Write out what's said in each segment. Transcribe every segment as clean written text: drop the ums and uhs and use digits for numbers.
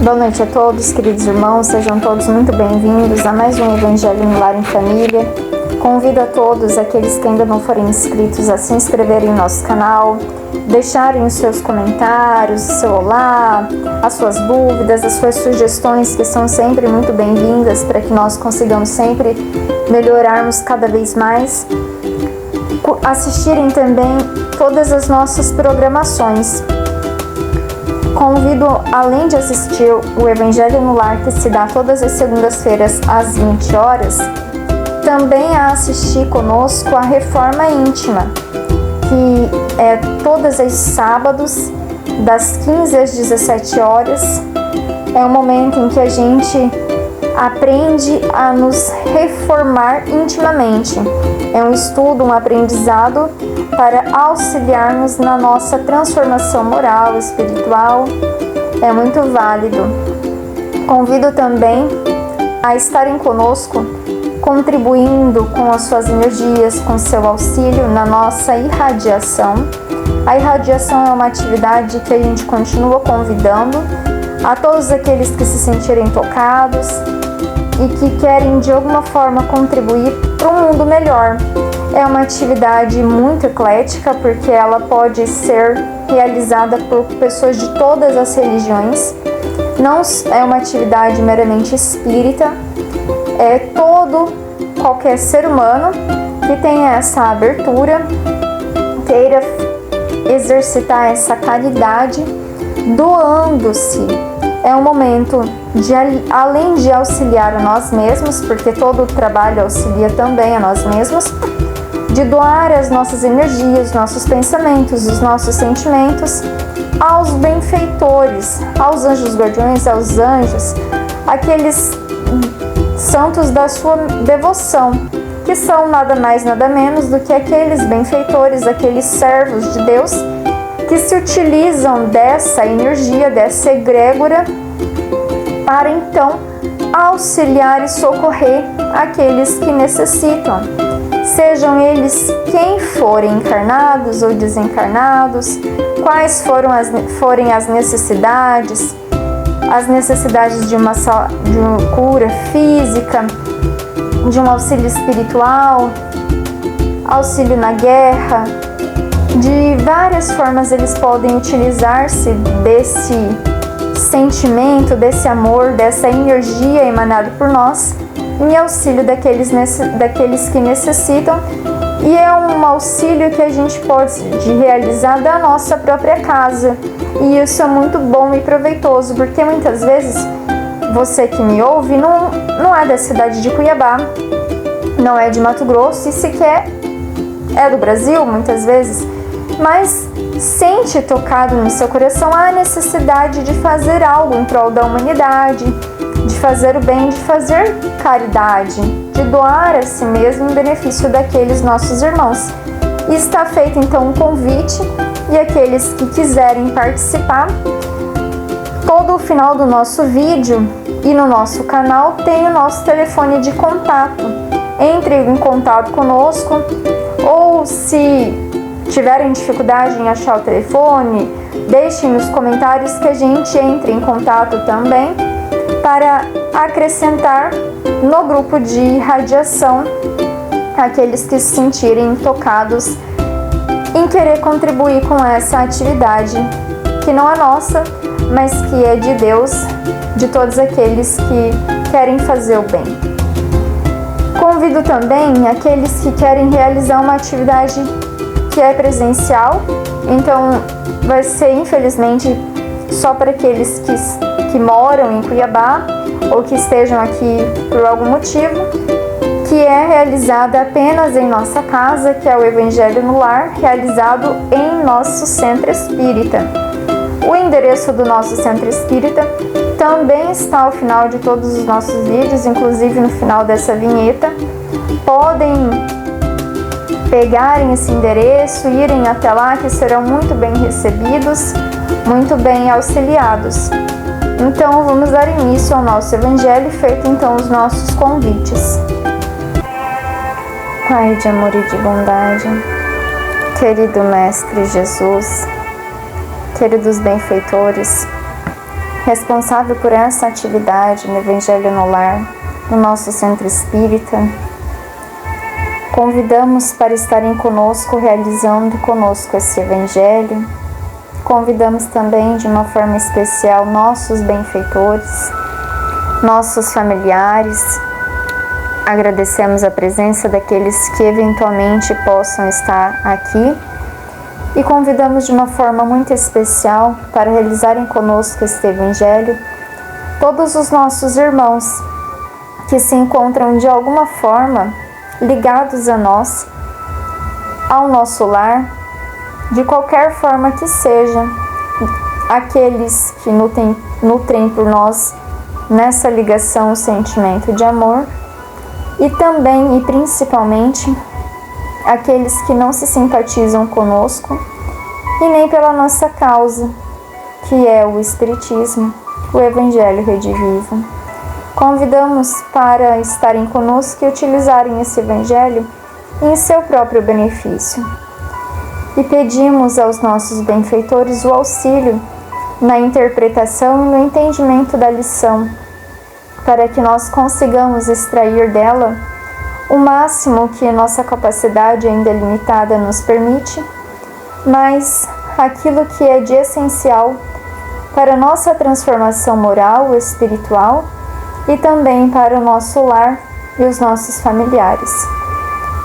Boa noite a todos, queridos irmãos, sejam todos muito bem-vindos a mais um Evangelho no Lar em Família. Convido a todos, aqueles que ainda não forem inscritos, a se inscreverem no nosso canal, deixarem os seus comentários, o seu olá, as suas dúvidas, as suas sugestões, que são sempre muito bem-vindas para que nós consigamos sempre melhorarmos cada vez mais. Assistirem também todas as nossas programações. Convido, além de assistir o Evangelho no Lar, que se dá todas as segundas-feiras às 20 horas, também a assistir conosco a Reforma Íntima, que é todos os sábados, das 15 às 17 horas. É um momento em que a gente aprende a nos reformar intimamente. É um estudo, um aprendizado para auxiliar-nos na nossa transformação moral, espiritual. É muito válido. Convido também a estarem conosco, contribuindo com as suas energias, com seu auxílio na nossa irradiação. A irradiação é uma atividade que a gente continua convidando a todos aqueles que se sentirem tocados e que querem de alguma forma contribuir para um mundo melhor. É uma atividade muito eclética, porque ela pode ser realizada por pessoas de todas as religiões. Não é uma atividade meramente espírita, é qualquer ser humano que tenha essa abertura, queira exercitar essa caridade, doando-se. É um momento além de auxiliar a nós mesmos, porque todo o trabalho auxilia também a nós mesmos, de doar as nossas energias, nossos pensamentos, os nossos sentimentos aos benfeitores, aos anjos guardiões, aos anjos, aqueles santos da sua devoção, que são nada mais, nada menos do que aqueles benfeitores, aqueles servos de Deus que se utilizam dessa energia, dessa egrégora, para então auxiliar e socorrer aqueles que necessitam. Sejam eles quem forem, encarnados ou desencarnados, quais forem as necessidades de uma cura física, de um auxílio espiritual, auxílio na guerra. De várias formas eles podem utilizar-se desse sentimento, desse amor, dessa energia emanada por nós, em auxílio daqueles que necessitam, e é um auxílio que a gente pode realizar da nossa própria casa, e isso é muito bom e proveitoso, porque muitas vezes você que me ouve não é da cidade de Cuiabá, não é de Mato Grosso, e sequer é do Brasil, muitas vezes, mas sente tocado no seu coração a necessidade de fazer algo em prol da humanidade, de fazer o bem, de fazer caridade, de doar a si mesmo em benefício daqueles nossos irmãos. E está feito então um convite, e aqueles que quiserem participar, todo o final do nosso vídeo e no nosso canal tem o nosso telefone de contato. Entre em contato conosco, ou se tiverem dificuldade em achar o telefone, deixem nos comentários que a gente entre em contato também para acrescentar no grupo de radiação aqueles que se sentirem tocados em querer contribuir com essa atividade que não é nossa, mas que é de Deus, de todos aqueles que querem fazer o bem. Convido também aqueles que querem realizar uma atividade que é presencial, então vai ser infelizmente só para aqueles que moram em Cuiabá ou que estejam aqui por algum motivo, que é realizada apenas em nossa casa, que é o Evangelho no Lar, realizado em nosso Centro Espírita. O endereço do nosso Centro Espírita também está ao final de todos os nossos vídeos, inclusive no final dessa vinheta. Podem pegarem esse endereço, irem até lá, que serão muito bem recebidos, muito bem auxiliados. Então vamos dar início ao nosso Evangelho, feito então os nossos convites. Pai de amor e de bondade, querido Mestre Jesus, queridos benfeitores, responsável por essa atividade no Evangelho no Lar, no nosso Centro Espírita, convidamos para estarem conosco, realizando conosco esse Evangelho. Convidamos também de uma forma especial nossos benfeitores, nossos familiares. Agradecemos a presença daqueles que eventualmente possam estar aqui e convidamos de uma forma muito especial para realizarem conosco este Evangelho todos os nossos irmãos que se encontram de alguma forma ligados a nós, ao nosso lar, de qualquer forma que seja, aqueles que nutrem por nós nessa ligação o sentimento de amor, e também e principalmente aqueles que não se simpatizam conosco e nem pela nossa causa, que é o Espiritismo, o Evangelho Redivivo. Convidamos para estarem conosco e utilizarem esse Evangelho em seu próprio benefício. E pedimos aos nossos benfeitores o auxílio na interpretação e no entendimento da lição, para que nós consigamos extrair dela o máximo que nossa capacidade ainda limitada nos permite, mas aquilo que é de essencial para a nossa transformação moral, espiritual e também para o nosso lar e os nossos familiares.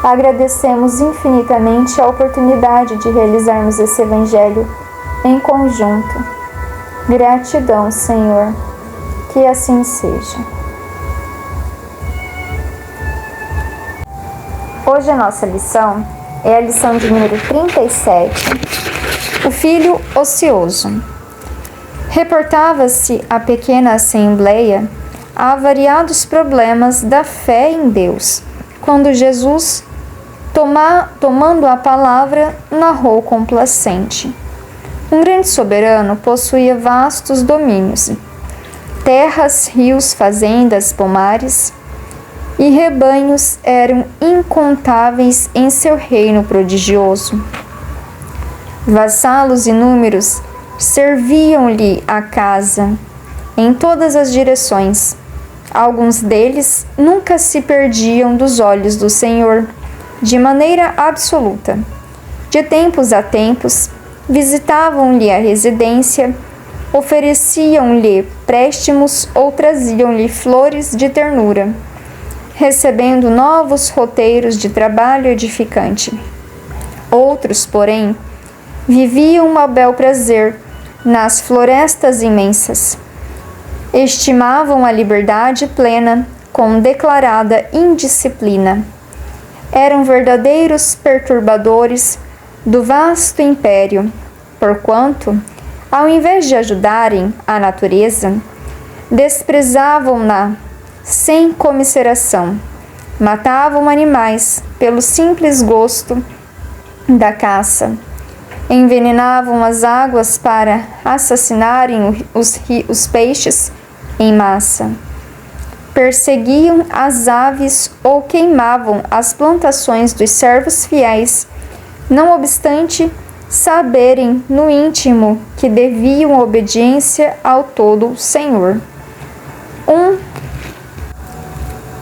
Agradecemos infinitamente a oportunidade de realizarmos esse Evangelho em conjunto. Gratidão, Senhor, que assim seja. Hoje a nossa lição é a lição de número 37, o filho ocioso. Reportava-se à pequena assembleia a variados problemas da fé em Deus, quando Jesus, tomando a palavra, narrou complacente. Um grande soberano possuía vastos domínios, terras, rios, fazendas, pomares, e rebanhos eram incontáveis em seu reino prodigioso. Vassalos inúmeros serviam-lhe a casa em todas as direções. Alguns deles nunca se perdiam dos olhos do Senhor, de maneira absoluta. De tempos a tempos, visitavam-lhe a residência, ofereciam-lhe préstimos ou traziam-lhe flores de ternura, recebendo novos roteiros de trabalho edificante. Outros, porém, viviam a bel prazer nas florestas imensas. Estimavam a liberdade plena com declarada indisciplina. Eram verdadeiros perturbadores do vasto império, porquanto, ao invés de ajudarem a natureza, desprezavam-na sem comiseração, matavam animais pelo simples gosto da caça, envenenavam as águas para assassinarem os peixes em massa, perseguiam as aves ou queimavam as plantações dos servos fiéis, não obstante saberem no íntimo que deviam obediência ao todo Senhor.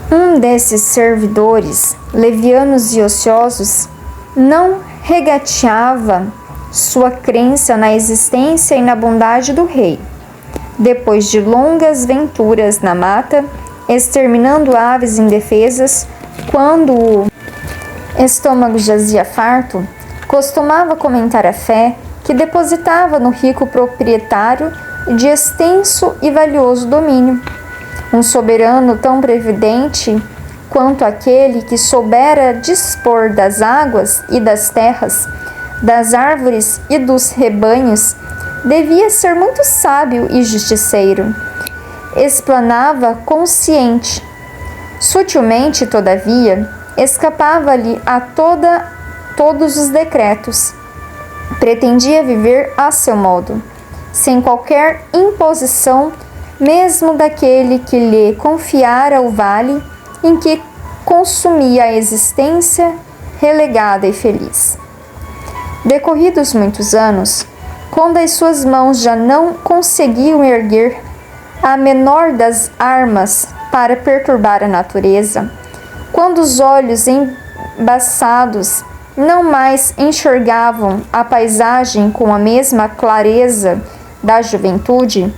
Um desses servidores, levianos e ociosos, não regateava sua crença na existência e na bondade do rei. Depois de longas venturas na mata, exterminando aves indefesas, quando o estômago jazia farto, costumava comentar a fé que depositava no rico proprietário de extenso e valioso domínio. Um soberano tão previdente quanto aquele que soubera dispor das águas e das terras, das árvores e dos rebanhos, devia ser muito sábio e justiceiro. Explanava consciente. Sutilmente, todavia, escapava-lhe a todos os decretos. Pretendia viver a seu modo, sem qualquer imposição, mesmo daquele que lhe confiara o vale em que consumia a existência relegada e feliz. Decorridos muitos anos, quando as suas mãos já não conseguiam erguer a menor das armas para perturbar a natureza, quando os olhos embaçados não mais enxergavam a paisagem com a mesma clareza da juventude,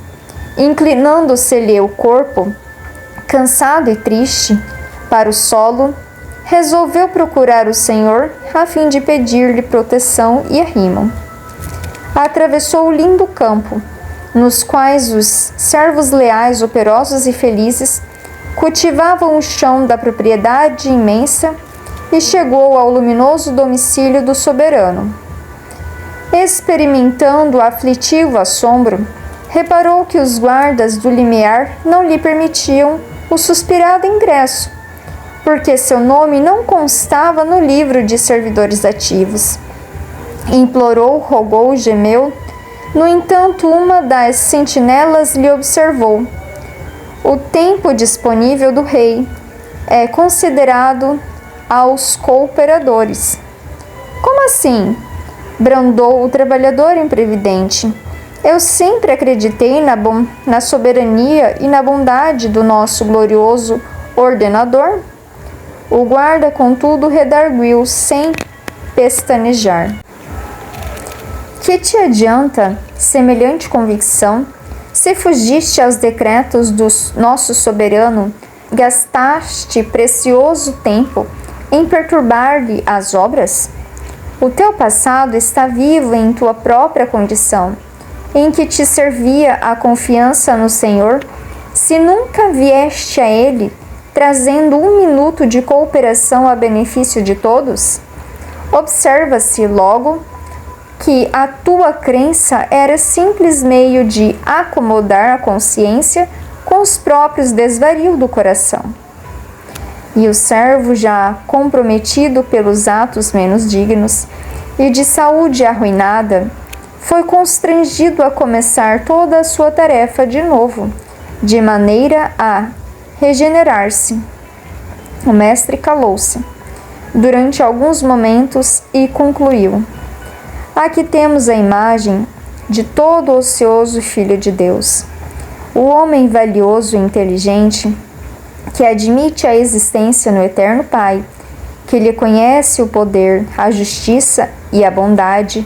inclinando-se-lhe o corpo, cansado e triste, para o solo, resolveu procurar o Senhor a fim de pedir-lhe proteção e arrimo. Atravessou o lindo campo, nos quais os servos leais, operosos e felizes cultivavam o chão da propriedade imensa, e chegou ao luminoso domicílio do soberano. Experimentando aflitivo assombro, reparou que os guardas do limiar não lhe permitiam o suspirado ingresso, porque seu nome não constava no livro de servidores ativos. Implorou, rogou, gemeu. No entanto, uma das sentinelas lhe observou: o tempo disponível do rei é considerado aos cooperadores. Como assim? Brandou o trabalhador imprevidente. Eu sempre acreditei na soberania e na bondade do nosso glorioso ordenador. O guarda, contudo, redarguiu sem pestanejar. Que te adianta semelhante convicção? Se fugiste aos decretos do nosso soberano, gastaste precioso tempo em perturbar-lhe as obras? O teu passado está vivo em tua própria condição, em que te servia a confiança no Senhor, se nunca vieste a Ele, trazendo um minuto de cooperação a benefício de todos? Observa-se, logo, que a tua crença era simples meio de acomodar a consciência com os próprios desvarios do coração. E o servo, já comprometido pelos atos menos dignos e de saúde arruinada, foi constrangido a começar toda a sua tarefa de novo, de maneira a regenerar-se. O mestre calou-se durante alguns momentos e concluiu: aqui temos a imagem de todo ocioso filho de Deus, o homem valioso e inteligente, que admite a existência no eterno Pai, que lhe conhece o poder, a justiça e a bondade,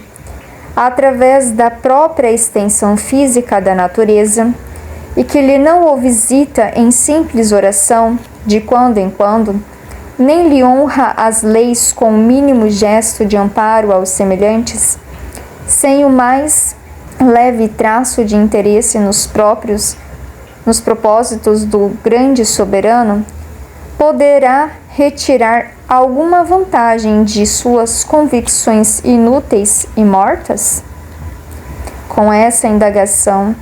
através da própria extensão física da natureza, e que lhe não o visita em simples oração, de quando em quando, nem lhe honra as leis com o mínimo gesto de amparo aos semelhantes, sem o mais leve traço de interesse nos propósitos do grande soberano, poderá retirar alguma vantagem de suas convicções inúteis e mortas? Com essa indagação,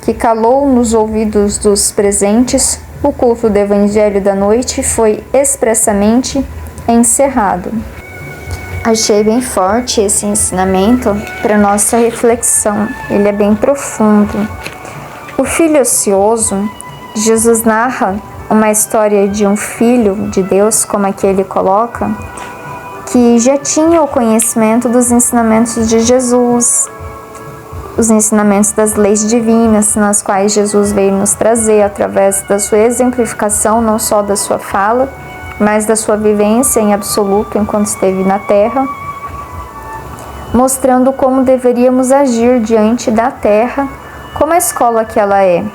que calou nos ouvidos dos presentes, o culto do Evangelho da noite foi expressamente encerrado. Achei bem forte esse ensinamento para nossa reflexão. Ele é bem profundo. O filho ocioso, Jesus narra uma história de um filho de Deus, como aqui ele coloca, que já tinha o conhecimento dos ensinamentos de Jesus, os ensinamentos das leis divinas, nas quais Jesus veio nos trazer através da sua exemplificação, não só da sua fala, mas da sua vivência em absoluto enquanto esteve na terra, mostrando como deveríamos agir diante da terra, como a escola que ela é,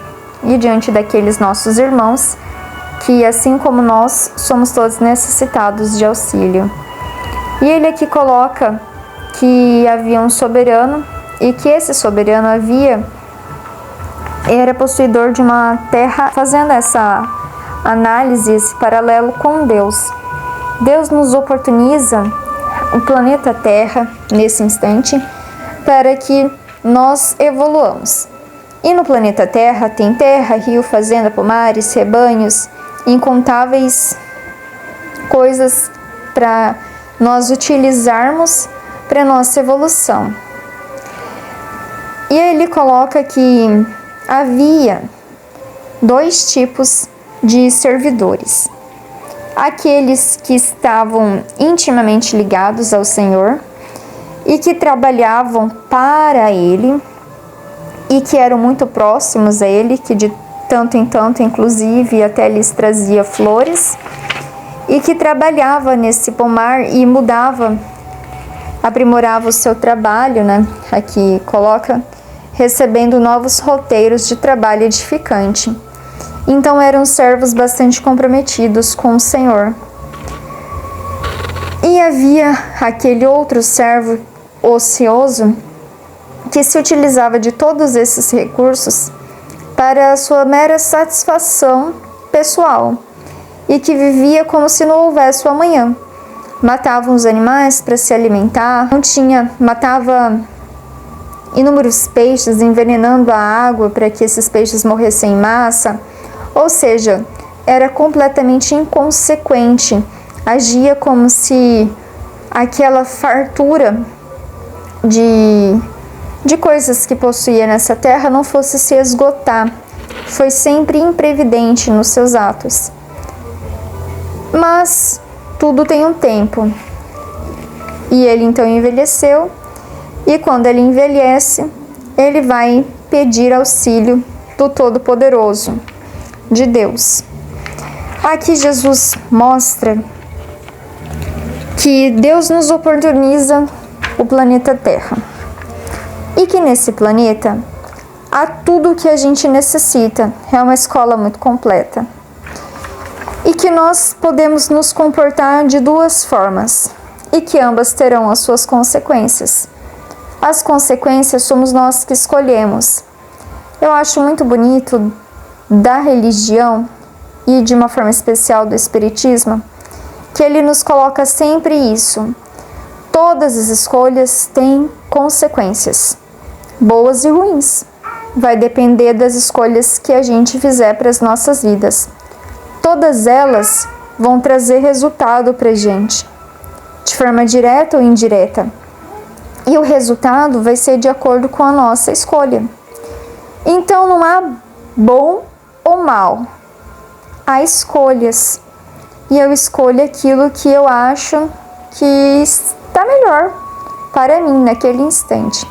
e diante daqueles nossos irmãos que, assim como nós, somos todos necessitados de auxílio. E ele aqui coloca que havia um soberano e que esse soberano era possuidor de uma terra, fazendo essa análise, esse paralelo com Deus. Deus nos oportuniza o planeta Terra, nesse instante, para que nós evoluamos. E no planeta Terra tem terra, rio, fazenda, pomares, rebanhos, incontáveis coisas para nós utilizarmos para nossa evolução. E ele coloca que havia dois tipos de servidores: aqueles que estavam intimamente ligados ao Senhor e que trabalhavam para Ele e que eram muito próximos a Ele, que de tanto em tanto, inclusive, até lhes trazia flores, e que trabalhava nesse pomar e mudava, aprimorava o seu trabalho, né? Aqui coloca, recebendo novos roteiros de trabalho edificante. Então eram servos bastante comprometidos com o Senhor. E havia aquele outro servo ocioso que se utilizava de todos esses recursos para a sua mera satisfação pessoal e que vivia como se não houvesse o amanhã. Matava os animais para se alimentar, matava inúmeros peixes, envenenando a água para que esses peixes morressem em massa. Ou seja, era completamente inconsequente, agia como se aquela fartura de coisas que possuía nessa terra não fosse se esgotar. Foi sempre imprevidente nos seus atos. Mas tudo tem um tempo. E ele então envelheceu, e quando ele envelhece, ele vai pedir auxílio do Todo-Poderoso, de Deus. Aqui Jesus mostra que Deus nos oportuniza o planeta Terra e que nesse planeta há tudo o que a gente necessita. É uma escola muito completa e que nós podemos nos comportar de duas formas e que ambas terão as suas consequências. As consequências somos nós que escolhemos. Eu acho muito bonito da religião e de uma forma especial do Espiritismo que ele nos coloca sempre isso. Todas as escolhas têm consequências, boas e ruins. Vai depender das escolhas que a gente fizer para as nossas vidas. Todas elas vão trazer resultado para a gente, de forma direta ou indireta. E o resultado vai ser de acordo com a nossa escolha. Então não há bom ou mal. Há escolhas. E eu escolho aquilo que eu acho que está melhor para mim naquele instante.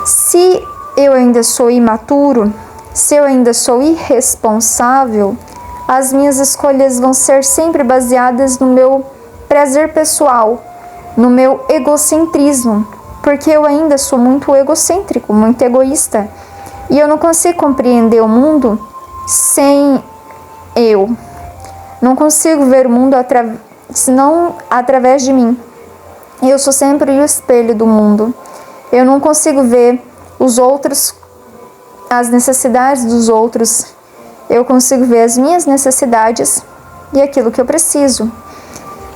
Se eu ainda sou imaturo, se eu ainda sou irresponsável, as minhas escolhas vão ser sempre baseadas no meu prazer pessoal, no meu egocentrismo, porque eu ainda sou muito egocêntrico, muito egoísta, e eu não consigo compreender o mundo sem eu. Não consigo ver o mundo senão através de mim. Eu sou sempre o espelho do mundo. Eu não consigo ver os outros, as necessidades dos outros. Eu consigo ver as minhas necessidades e aquilo que eu preciso.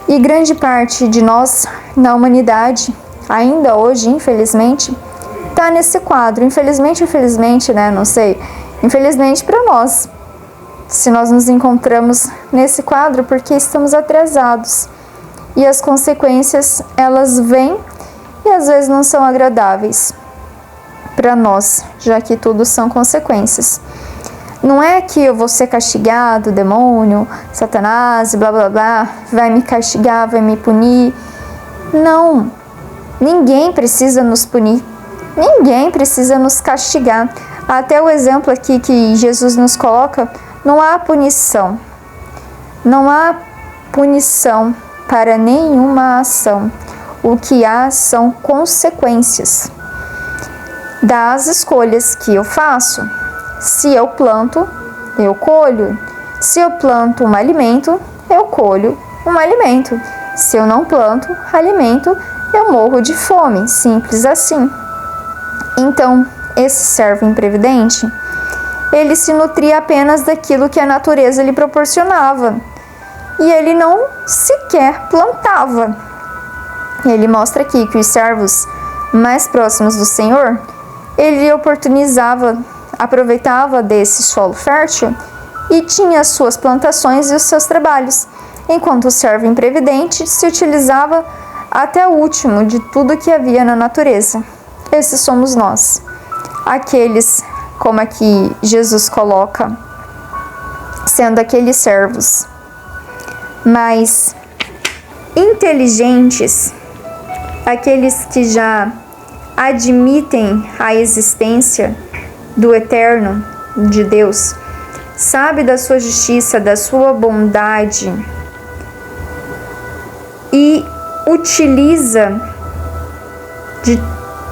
E grande parte de nós, na humanidade, ainda hoje, infelizmente, está nesse quadro. Infelizmente, né? Não sei. Infelizmente para nós. Se nós nos encontramos nesse quadro, porque estamos atrasados. E as consequências, elas vêm e às vezes não são agradáveis para nós, já que tudo são consequências. Não é que eu vou ser castigado, demônio, Satanás, blá blá blá, vai me castigar, vai me punir. Não, ninguém precisa nos punir, ninguém precisa nos castigar. Até o exemplo aqui que Jesus nos coloca, não há punição. Não há punição para nenhuma ação. O que há são consequências das escolhas que eu faço. Se eu planto, eu colho. Se eu planto um alimento, eu colho um alimento. Se eu não planto alimento, eu morro de fome. Simples assim. Então, esse servo imprevidente, ele se nutria apenas daquilo que a natureza lhe proporcionava. E ele não sequer plantava. Ele mostra aqui que os servos mais próximos do Senhor, ele aproveitava desse solo fértil e tinha as suas plantações e os seus trabalhos, enquanto o servo imprevidente se utilizava até o último de tudo que havia na natureza. Esses somos nós, aqueles, como aqui Jesus coloca, sendo aqueles servos mais inteligentes, aqueles que já admitem a existência do Eterno de Deus, sabe da sua justiça, da sua bondade e utiliza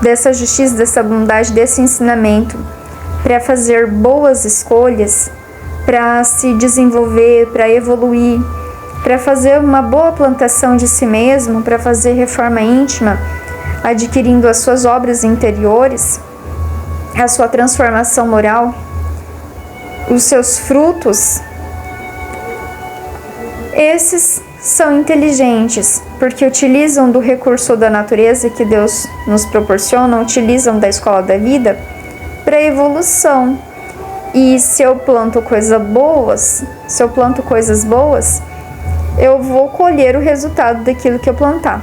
dessa justiça, dessa bondade, desse ensinamento para fazer boas escolhas, para se desenvolver, para evoluir, para fazer uma boa plantação de si mesmo, para fazer reforma íntima, adquirindo as suas obras interiores, a sua transformação moral, os seus frutos, esses são inteligentes, porque utilizam do recurso da natureza que Deus nos proporciona, utilizam da escola da vida para evolução. E se eu planto coisas boas, eu vou colher o resultado daquilo que eu plantar.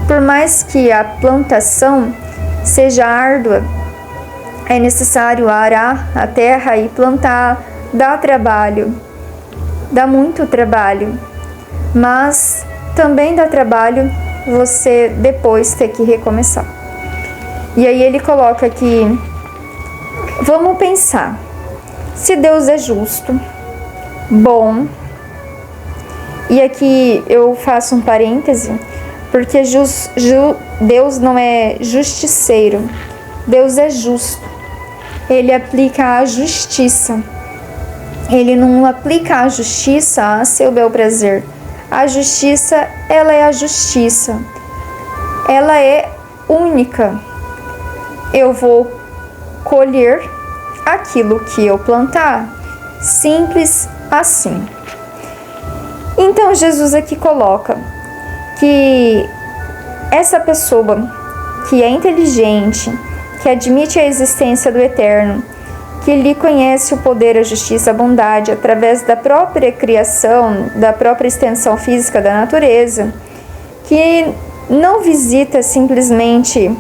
Por mais que a plantação seja árdua, é necessário arar a terra e plantar, dá trabalho, dá muito trabalho, mas também dá trabalho você depois ter que recomeçar. E aí ele coloca aqui, vamos pensar, se Deus é justo, bom, e aqui eu faço um parêntese, porque Deus não é justiceiro, Deus é justo. Ele aplica a justiça. Ele não aplica a justiça a seu bel prazer. A justiça, ela é a justiça. Ela é única. Eu vou colher aquilo que eu plantar. Simples assim. Então Jesus aqui coloca que essa pessoa que é inteligente, que admite a existência do Eterno, que lhe conhece o poder, a justiça, a bondade, através da própria criação, da própria extensão física da natureza, que não visita simplesmente,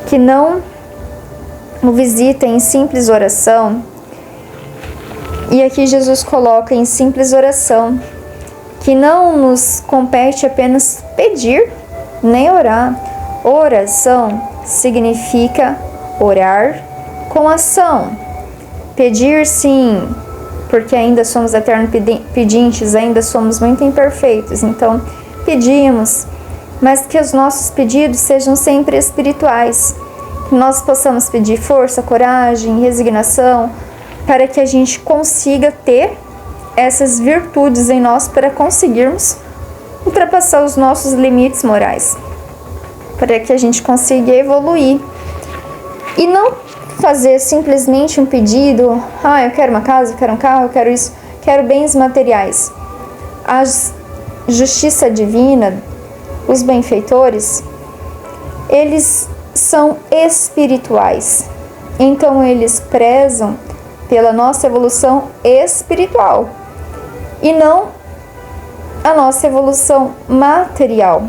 que não o visita em simples oração, e aqui Jesus coloca em simples oração, que não nos compete apenas pedir, nem orar. Oração significa orar com ação. Pedir, sim, porque ainda somos eternos pedintes, ainda somos muito imperfeitos, então pedimos, mas que os nossos pedidos sejam sempre espirituais, que nós possamos pedir força, coragem, resignação, para que a gente consiga ter essas virtudes em nós para conseguirmos ultrapassar os nossos limites morais, para que a gente consiga evoluir e não fazer simplesmente um pedido, eu quero uma casa, eu quero um carro, eu quero isso, quero bens materiais. A justiça divina, os benfeitores, eles são espirituais, então eles prezam pela nossa evolução espiritual e não a nossa evolução material.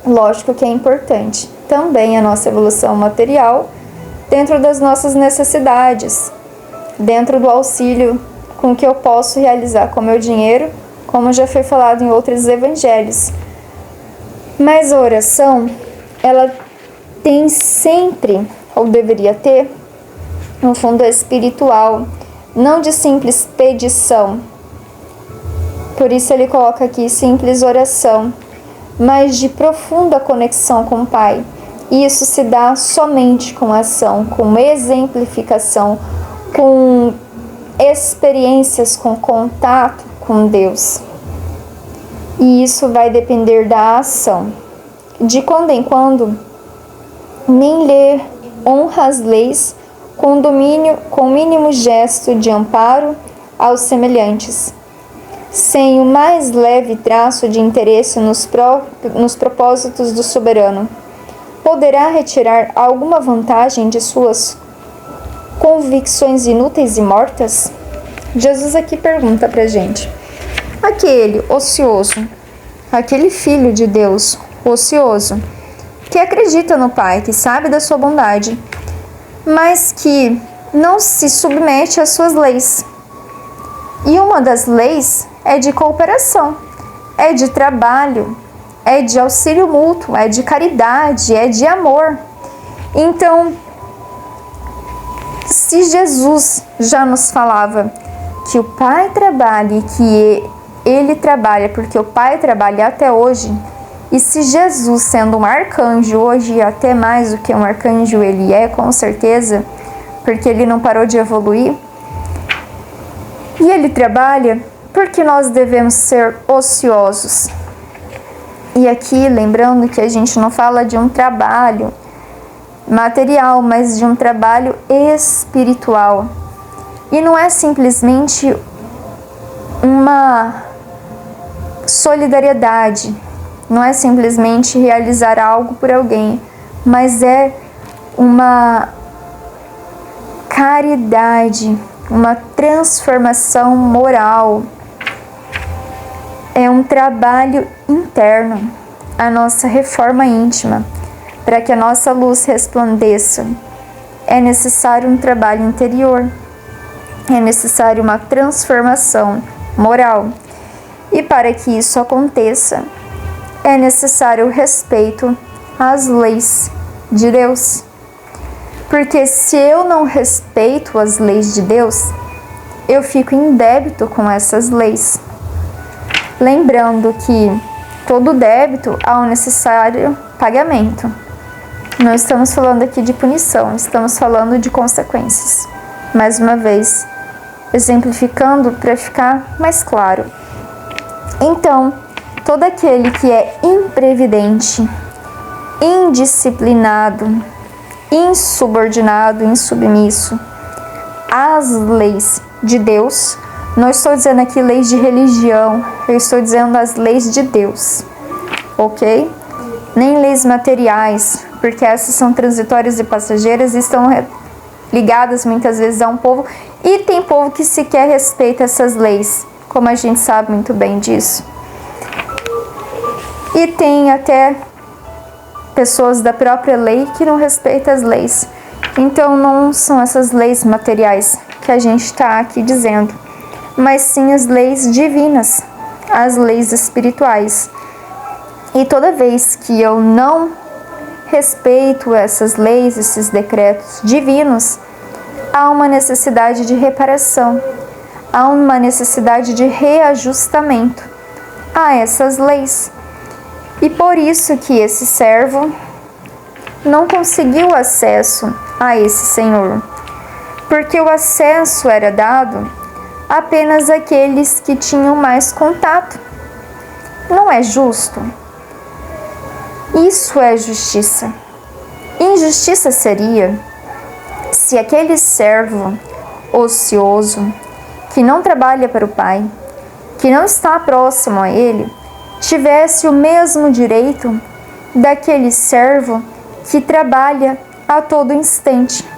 Lógico que é importante também a nossa evolução material dentro das nossas necessidades, dentro do auxílio com que eu posso realizar com o meu dinheiro, como já foi falado em outros evangelhos. Mas a oração, ela tem sempre, ou deveria ter, um fundo espiritual, não de simples pedição. Por isso ele coloca aqui simples oração, mas de profunda conexão com o Pai. E isso se dá somente com ação, com exemplificação, com experiências, com contato com Deus. E isso vai depender da ação. De quando em quando, nem ler honra as leis com o mínimo gesto de amparo aos semelhantes, sem o mais leve traço de interesse nos propósitos do soberano, poderá retirar alguma vantagem de suas convicções inúteis e mortas? Jesus aqui pergunta pra gente. Aquele ocioso, aquele filho de Deus ocioso, que acredita no Pai, que sabe da sua bondade, mas que não se submete às suas leis. E uma das leis é de cooperação, é de trabalho, é de auxílio mútuo, é de caridade, é de amor. Então, se se Jesus já nos falava que o Pai trabalha e que Ele trabalha porque o Pai trabalha até hoje, e se Jesus, sendo um arcanjo hoje, até mais do que um arcanjo Ele é, com certeza, porque Ele não parou de evoluir, e Ele trabalha, por que nós devemos ser ociosos? E aqui, lembrando que a gente não fala de um trabalho material, mas de um trabalho espiritual. E não é simplesmente uma solidariedade, não é simplesmente realizar algo por alguém, mas é uma caridade, uma transformação moral. É um trabalho interno, a nossa reforma íntima. Para que a nossa luz resplandeça, é necessário um trabalho interior, é necessário uma transformação moral. E para que isso aconteça, é necessário o respeito às leis de Deus. Porque se eu não respeito as leis de Deus, eu fico em débito com essas leis. Lembrando que todo débito há um necessário pagamento. Não estamos falando aqui de punição, estamos falando de consequências. Mais uma vez, exemplificando para ficar mais claro. Então, todo aquele que é imprevidente, indisciplinado, insubordinado, insubmisso às leis de Deus, não estou dizendo aqui leis de religião, eu estou dizendo as leis de Deus, ok? Nem leis materiais, porque essas são transitórias e passageiras e estão ligadas muitas vezes a um povo, e tem povo que sequer respeita essas leis, como a gente sabe muito bem disso. E tem até pessoas da própria lei que não respeitam as leis. Então não são essas leis materiais que a gente está aqui dizendo, mas sim as leis divinas, as leis espirituais. E toda vez que eu não respeito essas leis, esses decretos divinos, há uma necessidade de reparação, há uma necessidade de reajustamento a essas leis. E por isso que esse servo não conseguiu acesso a esse Senhor, porque o acesso era dado apenas àqueles que tinham mais contato. Não é justo? Isso é justiça. Injustiça seria se aquele servo ocioso, que não trabalha para o Pai, que não está próximo a Ele, tivesse o mesmo direito daquele servo que trabalha a todo instante.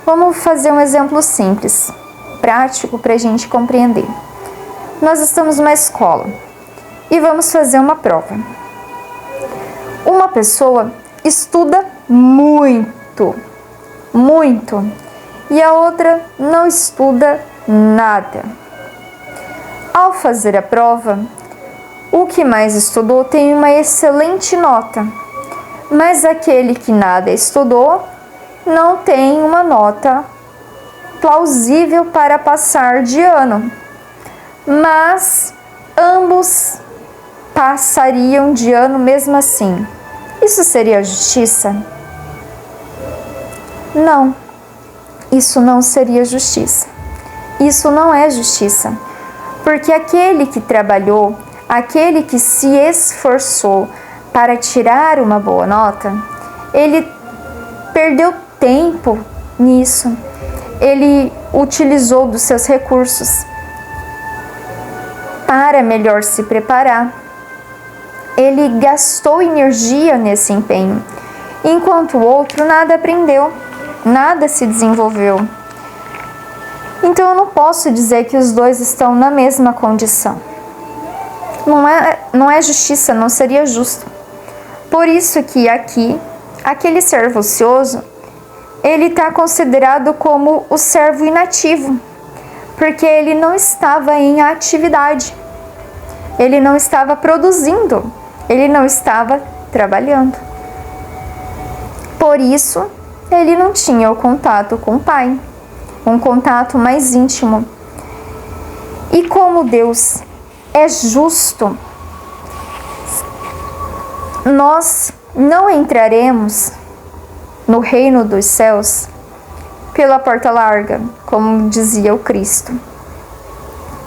Vamos fazer um exemplo simples, prático, para a gente compreender. Nós estamos numa escola e vamos fazer uma prova. Uma pessoa estuda muito, e a outra não estuda nada. Ao fazer a prova, o que mais estudou tem uma excelente nota, mas aquele que nada estudou não tem uma nota plausível para passar de ano, mas ambos passariam de ano mesmo assim. Isso seria justiça? Não, isso não seria justiça. Isso não é justiça, porque aquele que trabalhou, aquele que se esforçou para tirar uma boa nota, ele perdeu tempo nisso, ele utilizou dos seus recursos para melhor se preparar. Ele gastou energia nesse empenho, enquanto o outro nada aprendeu, nada se desenvolveu. Então eu não posso dizer que os dois estão na mesma condição. Não é justiça, não seria justo. Por isso que aqui, aquele servo ocioso, ele está considerado como o servo inativo, porque ele não estava em atividade, ele não estava produzindo, ele não estava trabalhando. Por isso, ele não tinha o contato com o Pai. um contato mais íntimo. E como Deus é justo, nós não entraremos no reino dos céus pela porta larga, como dizia o Cristo,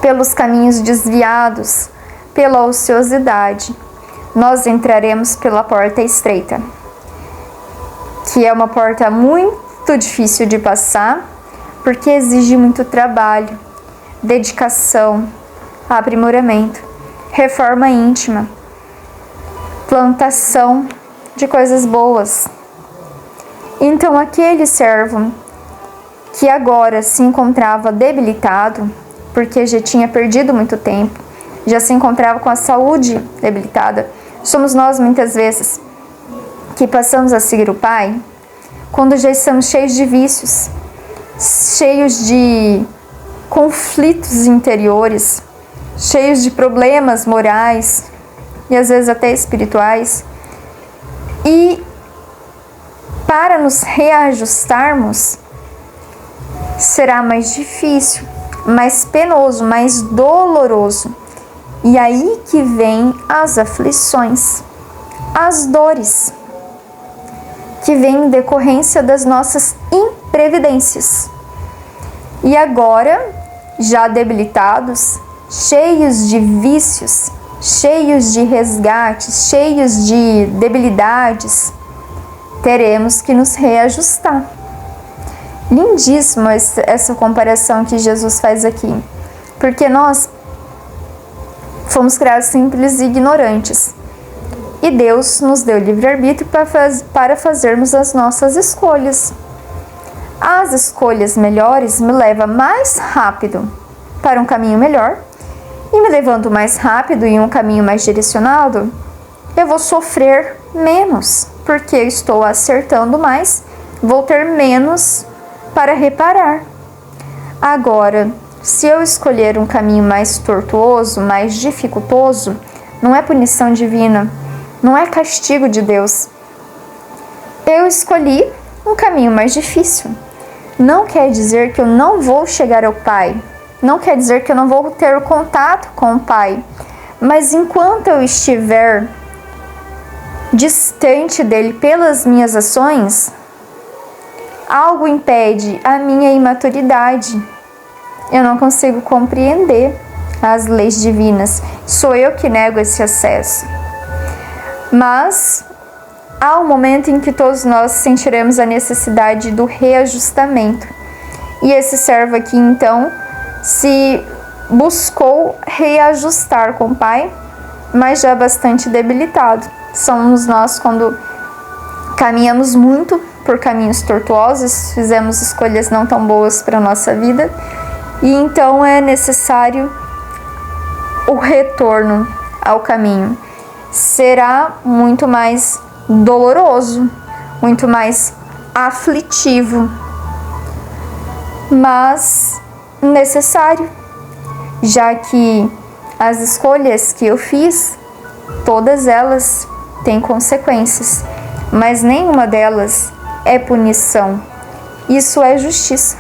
pelos caminhos desviados, pela ociosidade. Nós entraremos pela porta estreita, que é uma porta muito difícil de passar, porque exige muito trabalho, dedicação, aprimoramento, reforma íntima, plantação de coisas boas. Então, aquele servo que agora se encontrava debilitado, porque já tinha perdido muito tempo, já se encontrava com a saúde debilitada, somos nós muitas vezes que passamos a seguir o Pai quando já estamos cheios de vícios, cheios de conflitos interiores, cheios de problemas morais e às vezes até espirituais. E para nos reajustarmos será mais difícil, mais penoso, mais doloroso. E aí que vem as aflições, as dores, que vêm em decorrência das nossas imprevidências. E agora, já debilitados, cheios de vícios, cheios de resgates, cheios de debilidades, teremos que nos reajustar. Lindíssima essa comparação que Jesus faz aqui, porque nós fomos criados simples e ignorantes, e Deus nos deu livre-arbítrio para fazermos as nossas escolhas. As escolhas melhores me levam mais rápido para um caminho melhor, e me levando mais rápido em um caminho mais direcionado, eu vou sofrer menos, porque eu estou acertando mais, vou ter menos para reparar. Agora, se eu escolher um caminho mais tortuoso, mais dificultoso, não é punição divina, não é castigo de Deus. Eu escolhi um caminho mais difícil. Não quer dizer que eu não vou chegar ao Pai, não quer dizer que eu não vou ter contato com o Pai, mas enquanto eu estiver distante dele pelas minhas ações, algo impede a minha imaturidade. Eu não consigo compreender as leis divinas. Sou eu que nego esse acesso. Mas há um momento em que todos nós sentiremos a necessidade do reajustamento. E esse servo aqui, então, se buscou reajustar com o Pai, mas já bastante debilitado. Somos nós quando caminhamos muito por caminhos tortuosos, fizemos escolhas não tão boas para a nossa vida, e então é necessário o retorno ao caminho. Será muito mais doloroso, muito mais aflitivo, mas necessário, já que as escolhas que eu fiz, todas elas têm consequências, mas nenhuma delas é punição. Isso é justiça.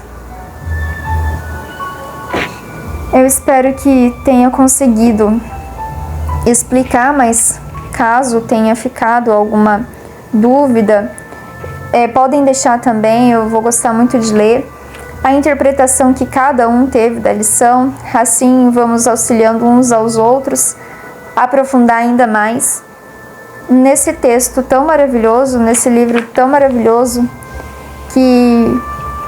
Eu espero que tenha conseguido explicar, mas caso tenha ficado alguma dúvida, podem deixar também, eu vou gostar muito de ler a interpretação que cada um teve da lição, assim vamos auxiliando uns aos outros, aprofundar ainda mais nesse texto tão maravilhoso, nesse livro tão maravilhoso que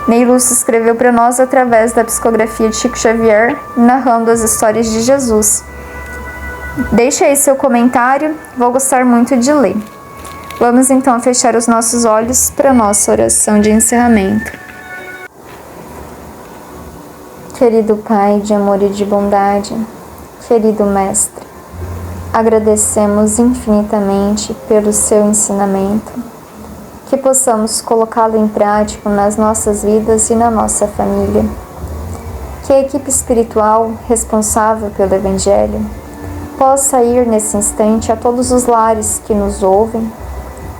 Ney Lúcio escreveu para nós através da psicografia de Chico Xavier, narrando as histórias de Jesus. Deixe aí seu comentário, vou gostar muito de ler. Vamos então fechar os nossos olhos para a nossa oração de encerramento. Querido Pai de amor e de bondade, querido Mestre, agradecemos infinitamente pelo seu ensinamento, que possamos colocá-lo em prática nas nossas vidas e na nossa família. Que a equipe espiritual responsável pelo Evangelho possa ir nesse instante a todos os lares que nos ouvem,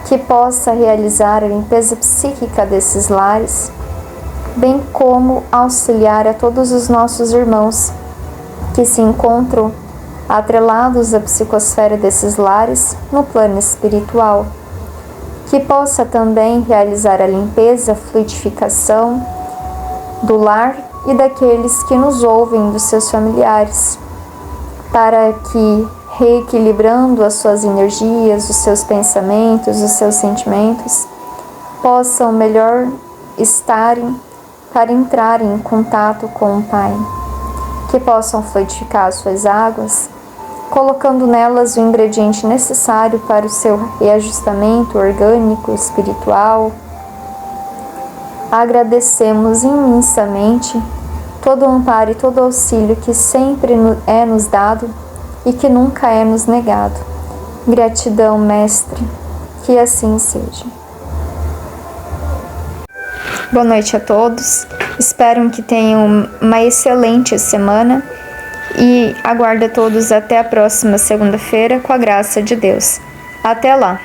que possa realizar a limpeza psíquica desses lares, bem como auxiliar a todos os nossos irmãos que se encontram atrelados à psicosfera desses lares no plano espiritual, que possa também realizar a limpeza, a fluidificação do lar e daqueles que nos ouvem, dos seus familiares, para que, reequilibrando as suas energias, os seus pensamentos, os seus sentimentos, possam melhor estarem para entrar em contato com o Pai, que possam fluidificar as suas águas, colocando nelas o ingrediente necessário para o seu reajustamento orgânico, espiritual. Agradecemos imensamente todo o amparo e todo o auxílio que sempre é nos dado e que nunca é nos negado. Gratidão, Mestre, que assim seja. Boa noite a todos, espero que tenham uma excelente semana e aguardo a todos até a próxima segunda-feira, com a graça de Deus. Até lá!